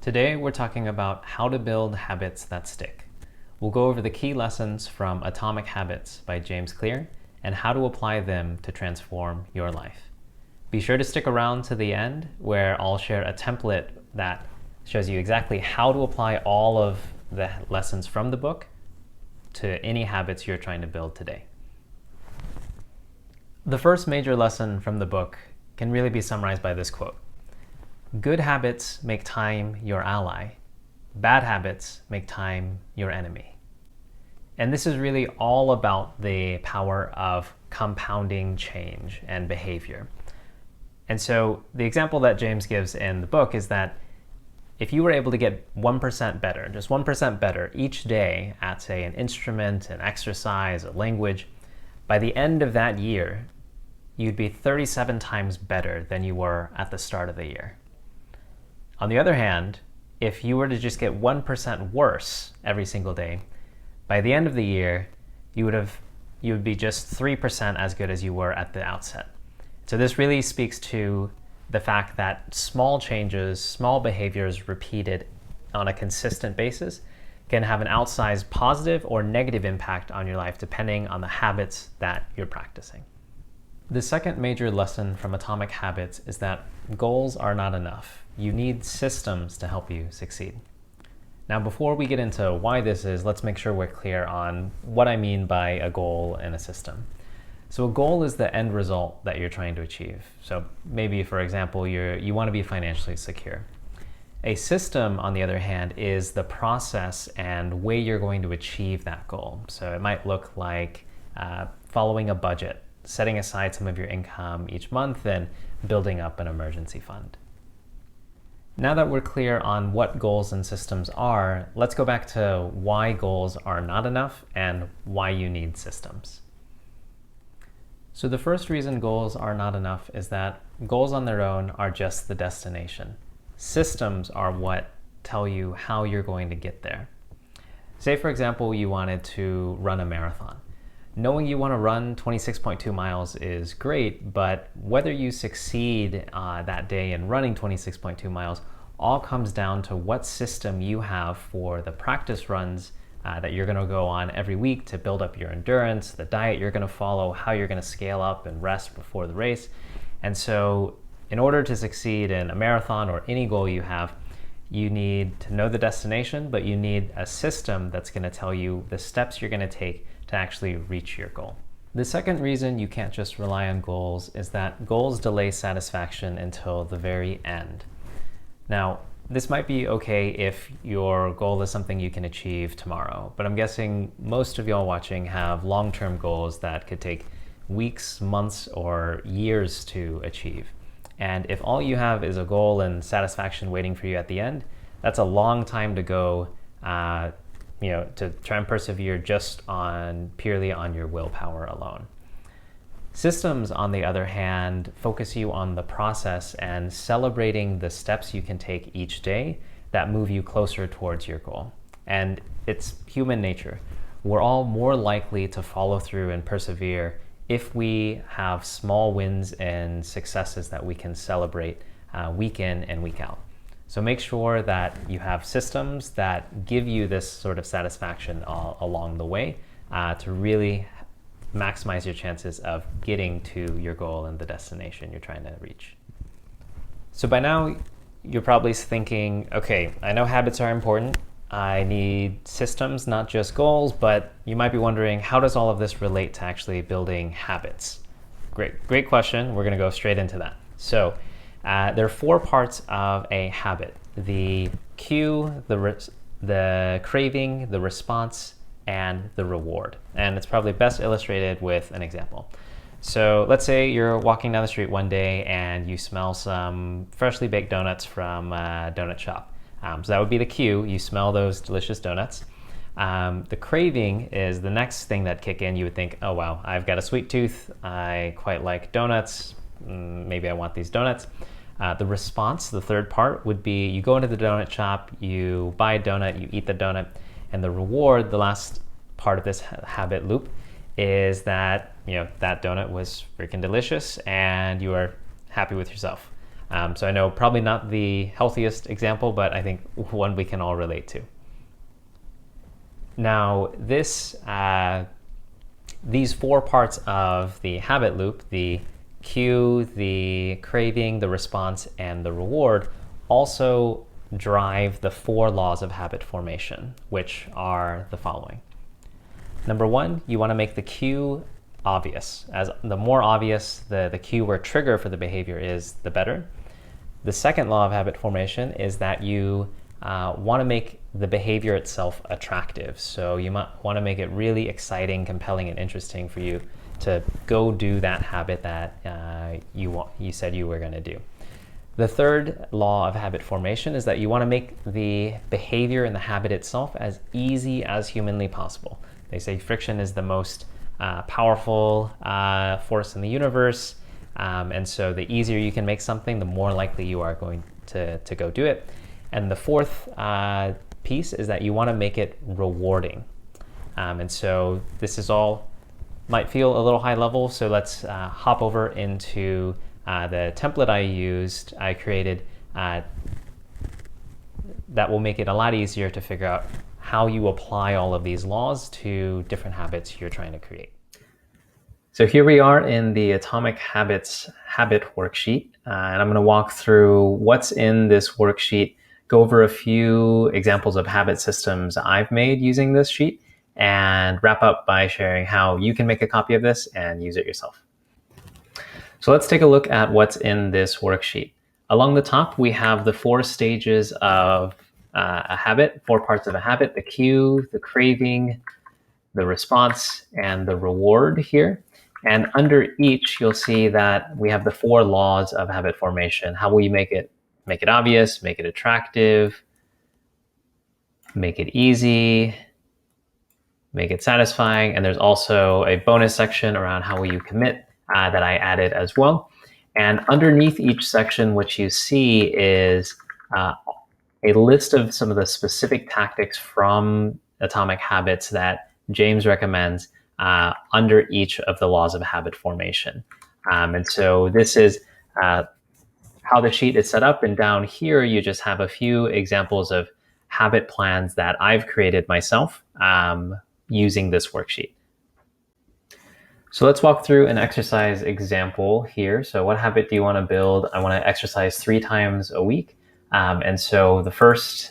Today we're talking about how to build habits that stick. We'll go over the key lessons from Atomic Habits by James Clear and how to apply them to transform your life. Be sure to stick around to the end where I'll share a template that shows you exactly how to apply all of the lessons from the book to any habits you're trying to build today. The first major lesson from the book can really be summarized by this quote. Good habits make time your ally. Bad habits make time your enemy. And this is really all about the power of compounding change and behavior. And so the example that James gives in the book is that if you were able to get 1% better, just 1% better each day at, say, an instrument, an exercise, a language, by the end of that year, you'd be 37 times better than you were at the start of the year. On the other hand, if you were to just get 1% worse every single day, by the end of the year, you would be just 3% as good as you were at the outset. So this really speaks to the fact that small changes, small behaviors repeated on a consistent basis can have an outsized positive or negative impact on your life depending on the habits that you're practicing. The second major lesson from Atomic Habits is that goals are not enough. You need systems to help you succeed. Now, before we get into why this is, let's make sure we're clear on what I mean by a goal and a system. So a goal is the end result that you're trying to achieve. So maybe, for example, you want to be financially secure. A system, on the other hand, is the process and way you're going to achieve that goal. So it might look like following a budget, setting aside some of your income each month, and building up an emergency fund. Now that we're clear on what goals and systems are, let's go back to why goals are not enough and why you need systems. So the first reason goals are not enough is that goals on their own are just the destination. Systems are what tell you how you're going to get there. Say, for example, you wanted to run a marathon. Knowing you want to run 26.2 miles is great, but whether you succeed that day in running 26.2 miles all comes down to what system you have for the practice runs that you're going to go on every week to build up your endurance, the diet you're going to follow, how you're going to scale up and rest before the race. And so in order to succeed in a marathon or any goal you have, you need to know the destination, but you need a system that's going to tell you the steps you're going to take to actually reach your goal. The second reason you can't just rely on goals is that goals delay satisfaction until the very end. Now, this might be okay if your goal is something you can achieve tomorrow, but I'm guessing most of y'all watching have long-term goals that could take weeks, months, or years to achieve. And if all you have is a goal and satisfaction waiting for you at the end, that's a long time to go to try and persevere just purely on your willpower alone. Systems, on the other hand, focus you on the process and celebrating the steps you can take each day that move you closer towards your goal. And it's human nature. We're all more likely to follow through and persevere if we have small wins and successes that we can celebrate week in and week out. So make sure that you have systems that give you this sort of satisfaction along the way to really maximize your chances of getting to your goal and the destination you're trying to reach. So by now, you're probably thinking, okay, I know habits are important. I need systems, not just goals, but you might be wondering, how does all of this relate to actually building habits? Great question. We're going to go straight into that. So there are 4 parts of a habit: the cue, the craving, the response, and the reward. And it's probably best illustrated with an example. So let's say you're walking down the street one day and you smell some freshly baked donuts from a donut shop. So that would be the cue. You smell those delicious donuts. The craving is the next thing that kick in. You would think, oh wow, I've got a sweet tooth. I quite like donuts. Maybe I want these donuts. The response, the third part, would be you go into the donut shop, you buy a donut, you eat the donut, and the reward, the last part of this habit loop, is that that donut was freaking delicious and you are happy with yourself. So I know probably not the healthiest example, but I think one we can all relate to. Now, these 4 parts of the habit loop, the cue, the craving, the response, and the reward, also drive the 4 laws of habit formation, which are the following. Number 1, you want to make the cue obvious. As the more obvious the cue or trigger for the behavior is, the better. The second law of habit formation is that you want to make the behavior itself attractive. So you might want to make it really exciting, compelling, and interesting for you to go do that habit that you said you were going to do. The third law of habit formation is that you want to make the behavior and the habit itself as easy as humanly possible. They say friction is the most powerful force in the universe. And so the easier you can make something, the more likely you are going to go do it. And the fourth piece is that you want to make it rewarding. And so this is all might feel a little high level. So let's hop over into the template I used. I created that will make it a lot easier to figure out how you apply all of these laws to different habits you're trying to create. So here we are in the Atomic Habits habit worksheet, and I'm going to walk through what's in this worksheet, go over a few examples of habit systems I've made using this sheet, and wrap up by sharing how you can make a copy of this and use it yourself. So let's take a look at what's in this worksheet. Along the top, we have the 4 stages of a habit, 4 parts of a habit: the cue, the craving, the response, and the reward here. And under each, you'll see that we have the 4 laws of habit formation. How will you make it obvious, make it attractive, make it easy, make it satisfying, and there's also a bonus section around how will you commit that I added as well. And underneath each section, what you see is a list of some of the specific tactics from Atomic Habits that James recommends under each of the laws of habit formation. And so this is how the sheet is set up. And down here, you just have a few examples of habit plans that I've created myself using this worksheet. So let's walk through an exercise example here. So what habit do you want to build? I want to exercise 3 times a week. And so the first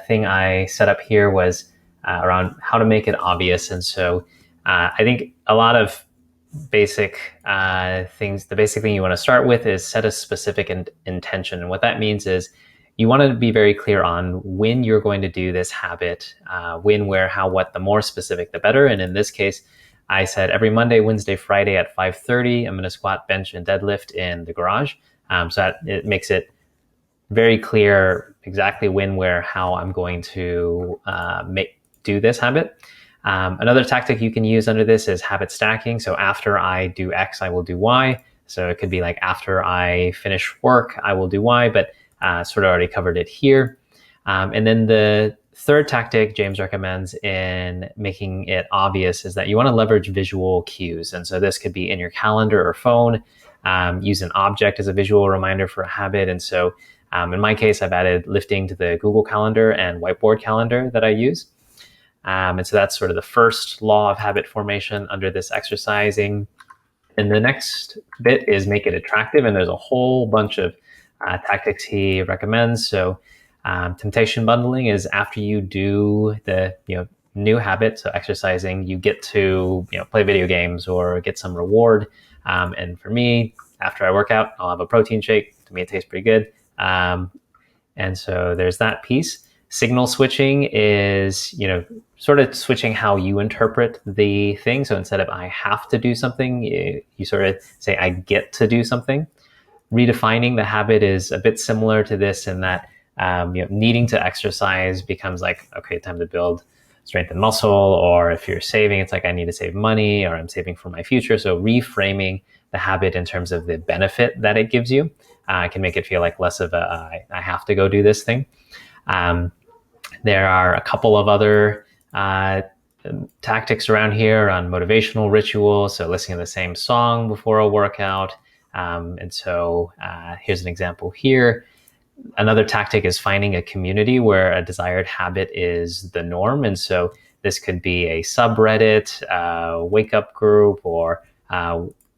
thing I set up here was around how to make it obvious. And so I think a lot of basic things, the basic thing you want to start with is set a specific intention. And what that means is you want to be very clear on when you're going to do this habit, when, where, how, what. The more specific, the better. And in this case, I said every Monday, Wednesday, Friday at 5:30, I'm going to squat, bench, and deadlift in the garage. So that it makes it very clear exactly when, where, how I'm going to do this habit. Another tactic you can use under this is habit stacking. So after I do X, I will do Y. So it could be like after I finish work, I will do Y, but sort of already covered it here. And then the third tactic James recommends in making it obvious is that you want to leverage visual cues. And so this could be in your calendar or phone, use an object as a visual reminder for a habit. And so in my case, I've added lifting to the Google Calendar and whiteboard calendar that I use. And so that's sort of the first law of habit formation under this exercising. And the next bit is make it attractive. And there's a whole bunch of tactics he recommends. So temptation bundling is after you do the new habit, so exercising, you get to play video games or get some reward. And for me, after I work out, I'll have a protein shake. To me, it tastes pretty good. And so there's that piece. Signal switching is, sort of switching how you interpret the thing. So instead of I have to do something, you sort of say I get to do something. Redefining the habit is a bit similar to this in that needing to exercise becomes like, okay, time to build strength and muscle. Or if you're saving, it's like I need to save money or I'm saving for my future. So reframing the habit in terms of the benefit that it gives you can make it feel like less of a I have to go do this thing. There are a couple of other tactics around here on motivational rituals. So listening to the same song before a workout, And so here's an example here. Another tactic is finding a community where a desired habit is the norm. And so this could be a subreddit, wake up group, or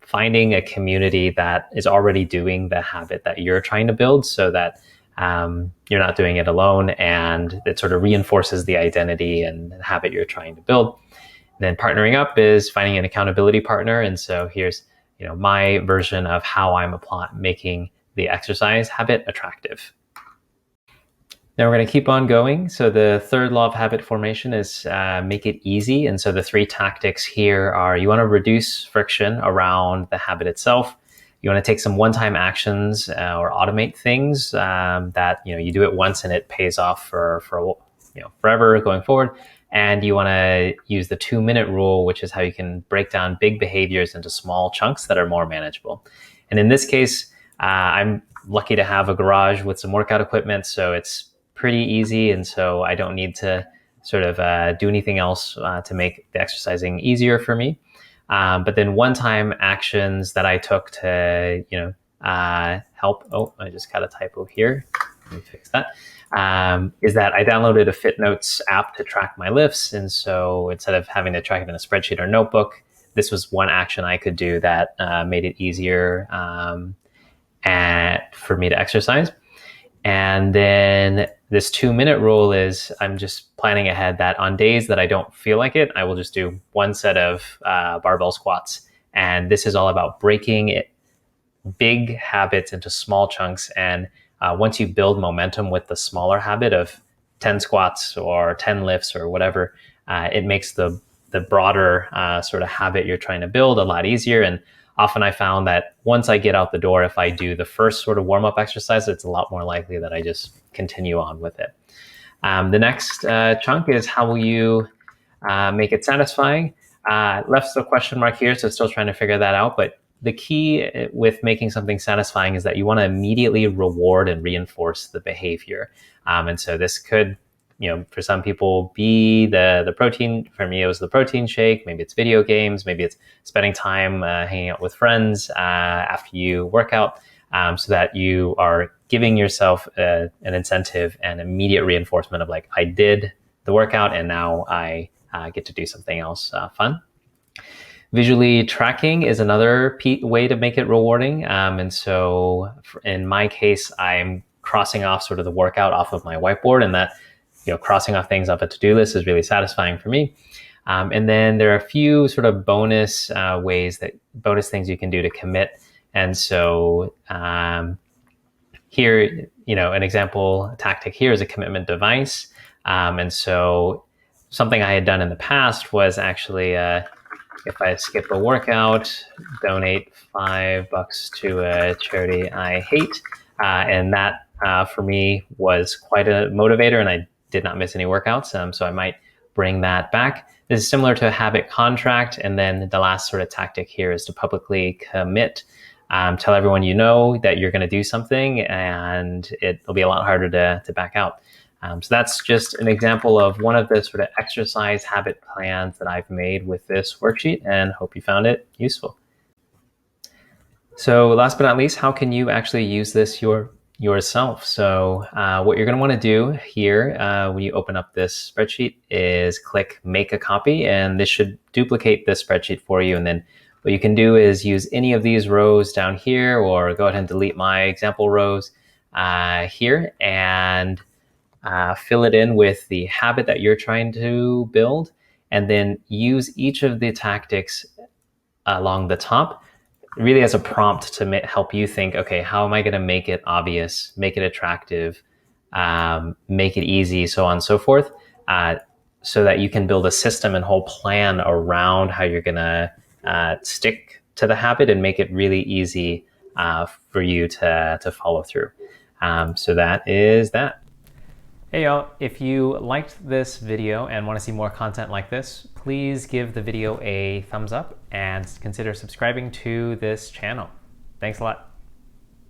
finding a community that is already doing the habit that you're trying to build, so that you're not doing it alone, and it sort of reinforces the identity and habit you're trying to build. And then partnering up is finding an accountability partner. And so here's my version of how I'm making the exercise habit attractive. Now we're going to keep on going. So the third law of habit formation is make it easy. And so the three tactics here are: you want to reduce friction around the habit itself. You want to take some one-time actions or automate things that you do it once and it pays off for forever going forward. And you want to use the 2-minute rule, which is how you can break down big behaviors into small chunks that are more manageable. And in this case, I'm lucky to have a garage with some workout equipment, so it's pretty easy. And so I don't need to sort of do anything else to make the exercising easier for me. But then one-time actions that I took to, help. Oh, I just got a typo here. Let me fix that. Is that I downloaded a FitNotes app to track my lifts. And so instead of having to track it in a spreadsheet or notebook, this was one action I could do that made it easier for me to exercise. And then this 2-minute rule is I'm just planning ahead that on days that I don't feel like it, I will just do one set of barbell squats. And this is all about breaking big habits into small chunks. And once you build momentum with the smaller habit of 10 squats or 10 lifts or whatever, it makes the broader sort of habit you're trying to build a lot easier. And often I found that once I get out the door, if I do the first sort of warm-up exercise, it's a lot more likely that I just continue on with it. The next chunk is how will you make it satisfying? Left the question mark here, so still trying to figure that out. But the key with making something satisfying is that you want to immediately reward and reinforce the behavior. And so this could, for some people be the protein. For me, it was the protein shake. Maybe it's video games. Maybe it's spending time hanging out with friends after you work out, so that you are giving yourself an incentive and immediate reinforcement of like, I did the workout and now I get to do something else fun. Visually tracking is another way to make it rewarding. And so in my case, I'm crossing off sort of the workout off of my whiteboard, and that, crossing off things off a to-do list is really satisfying for me. And then there are a few sort of bonus things you can do to commit. And so here, an example tactic here is a commitment device. And so something I had done in the past was actually, if I skip a workout, donate $5 to a charity I hate. And that for me was quite a motivator, and I did not miss any workouts. So I might bring that back. This is similar to a habit contract. And then the last sort of tactic here is to publicly commit. Tell everyone that you're going to do something, and it'll be a lot harder to back out. So that's just an example of one of the sort of exercise habit plans that I've made with this worksheet, and hope you found it useful. So last but not least, how can you actually use this yourself? So what you're going to want to do here when you open up this spreadsheet is click Make a Copy, and this should duplicate this spreadsheet for you. And then what you can do is use any of these rows down here, or go ahead and delete my example rows here, and fill it in with the habit that you're trying to build, and then use each of the tactics along the top really as a prompt to help you think, okay, how am I going to make it obvious, make it attractive, make it easy, so on and so forth, so that you can build a system and whole plan around how you're going to stick to the habit and make it really easy for you to follow through. So that is that. Hey y'all, if you liked this video and want to see more content like this, please give the video a thumbs up and consider subscribing to this channel. Thanks a lot.